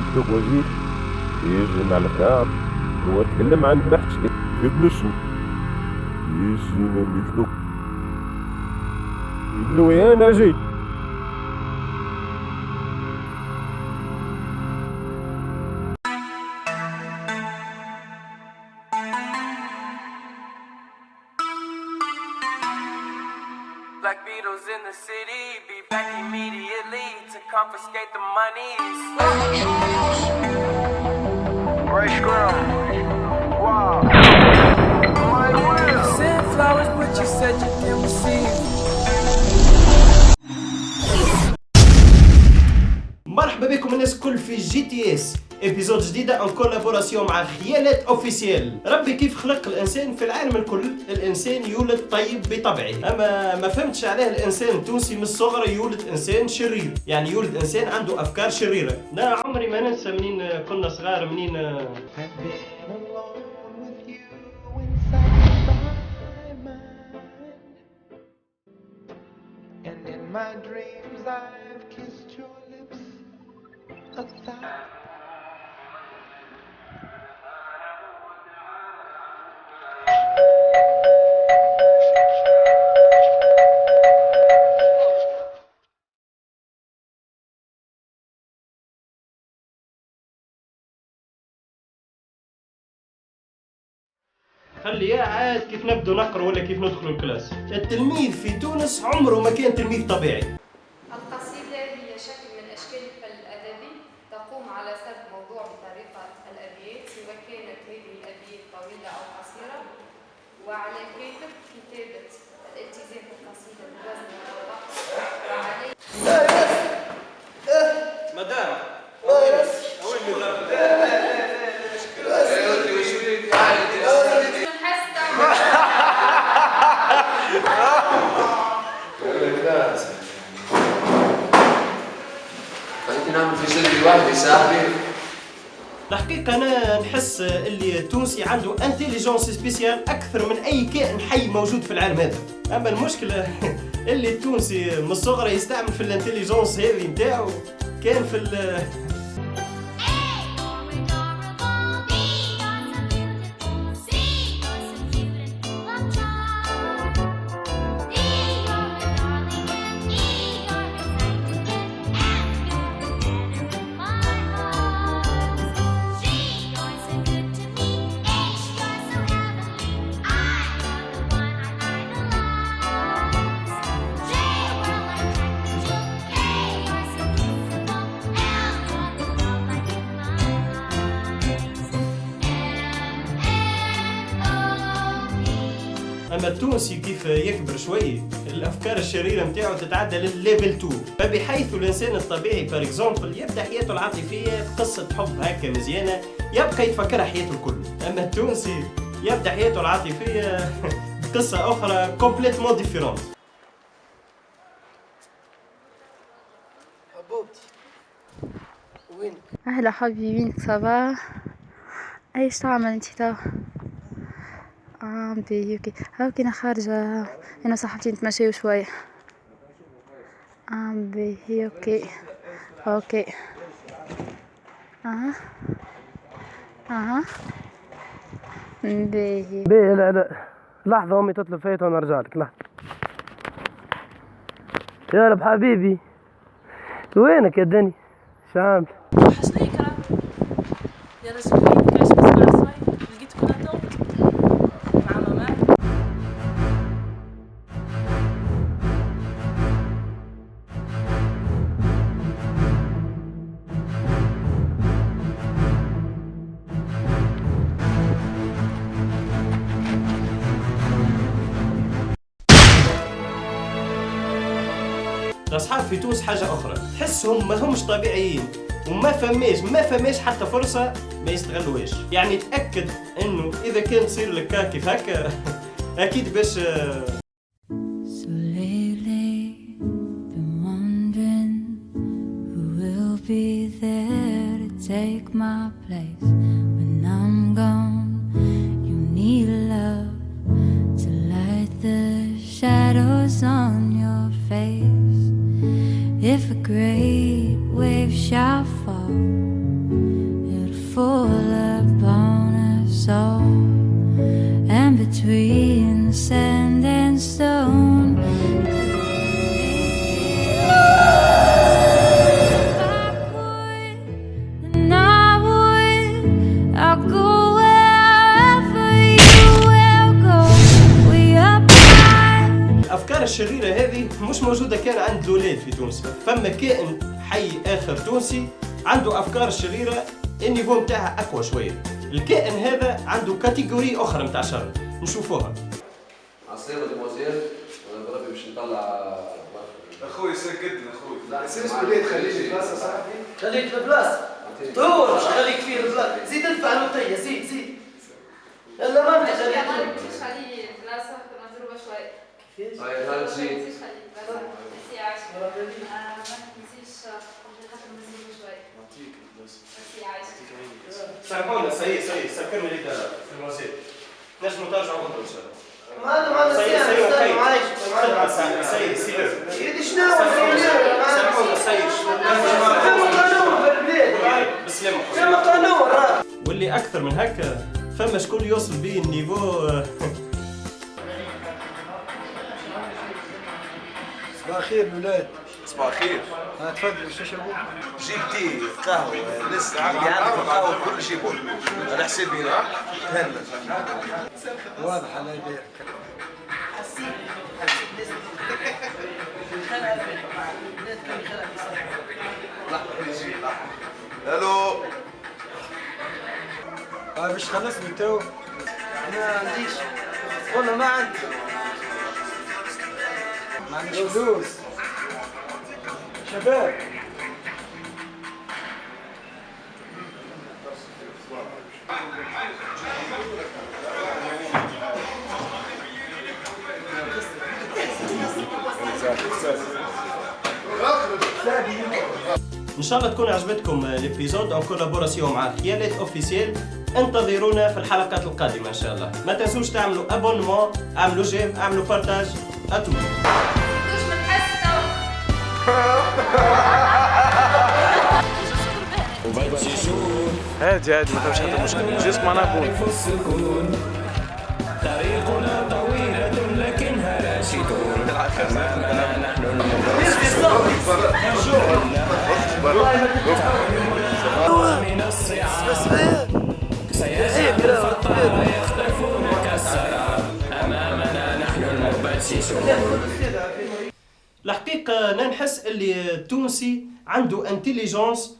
يكتب وزير يجي مع الكار هو تكلم عن بحث يبلش يجينا يقولوا يا انا جيت. Black Beatles in the city, be back immediately to confiscate the monies. Ray Scrum, wow, my will. Send flowers, but you said you didn't receive. مرحبا بكم الناس الكل في جي تي اس ابيزود جديده ان كولابوراسيون مع خيالات اوفيسيال. ربي كيف خلق الانسان في العالم الكل، الانسان يولد طيب بطبعه، اما ما فهمتش عليه الانسان التونسي من الصغر يولد انسان شرير، يعني يولد انسان عنده افكار شريره. لا عمري ما ننسى منين كنا صغار، منين And in my dreams I've kissed your lips 1,000. خلي عاد كيف نبدو نقرا ولا كيف ندخل الكلاس. التلميذ في تونس عمره ما كان تلميذ طبيعي. القصيدة هي شكل من أشكال الفن الأدبي تقوم على سرد موضوع بطريقة الأبيات، سواء كانت هذه الأبيات طويلة أو قصيرة، وعلى الكاتب كتابة الالتزام بالقصيدة بالوزن والضبط، وعليه مدام خليتني نعمل في صدري وحدي صاحبي. الحقيقة أنا نحس اللي التونسي عنده انتيليجنس سبيسيال أكثر من أي كائن حي موجود في العالم هذا. أما المشكلة اللي التونسي من الصغر يستعمل في الانتيليجنس هذه نتاعو كان في اما التونسي كيف يكبر شوي الافكار الشريره نتاعو تتعدى للليفل 2، فبحيث الانسان الطبيعي بار اكزومبل يبدا حياته العاطفيه بقصه حب هكا مزيانه يبقى يتفكرها حياته الكل. اما التونسي يبدا حياته العاطفيه بقصه اخرى كومبليتمون ديفيرونت. حبوبتي وينك؟ أهلا حبيبي، وينك؟ صباح. ايش تعمل انت توا؟ بيوكي هاوكي انا خارجة انا صاحبتي نتمشيو شوية. بيوكي اوكي. بيه لا لحظة أمي تطلب فايت وأنا أرجع لك. لحظة يا رب حبيبي، وينك يا دني؟ شامل وحشني كلام يا رجل. كاش بسمع صوي لقيت كناتو مع ماما. الأصحاب في تونس حاجة أخرى، تحسهم ما همش طبيعيين وما فماش حتى فرصة ما يستغلوهاش. يعني تأكد إنه إذا كان تصير لك كيف هكا أكيد باش So lately, been wondering who will be there to take my place when I'm gone. You need love to light the shadows on your face. If a great wave shall fall fall upon us all, and between sand and stone. الأفكار الشريرة هذه مش موجودة كان عند الأولاد في تونس. فما كائن حي آخر تونسي عنده أفكار شريرة النيفو متاعها أقوى شوية. الكائن هذا عنده كاتيجوري أخرى متاع شر، نشوفوها. عصير وديموزيل ولا بربي باش نطلع اخوي سكتنا اخوي. لا سيس وليد خليك في بلاصه صاحبي. خليك في البلاصه. دور خليك في البلاصه. زيد ادفع الوطيه زيد. يلا ما انت خليك. مش خليه بلاصه مضروبه شوي. كيفاش؟ طيب هل تزيد؟ مش خليه بلاصه. ميرسي عايشه. ما تنسيش خاطر مزيد شوي. نعطيك البلاصه. ميرسي عايشه. سامحونا سي سكرنا لي في الموزيل. نجموا ترجعوا انتم ان شاء الله. معنا سي معايش. سي يدي شنو سامحونا سي قانون في البلاد. بسلامة. كما قانون راه. واللي أكثر من هكا فما شكون يوصل بيه النيفو. صباح الخير الولاد. صباح الخير. تفضلوا شو تشربوا؟ جيب تي قهوة لسه عندي القهوة كل شيء بول على حسابي هنا. هلا واضح الله يبارك. الو باش خلصني تو. ما عنديش والله ما عندي. ما عنديش فلوس. شباب ان شاء الله تكون عجبتكم الابيزود ان كولابوراسيون مع خيالات اوفيسيال. انتظرونا في الحلقات القادمه ان شاء الله. ما تنسوش تعملوا ابونمون، اعملوا جيم، اعملوا بارتاج. اتو مش متحسن عادي ما فيهاش حتى مشكل. جيس معناها بون. طريقنا طويلة لكنها راشدون. أمامنا نحن من الصعاب سيسعى يختفون كالسراب. أمامنا نحن المبتسسون. الحقيقة أنا نحس اللي التونسي عنده انتليجنس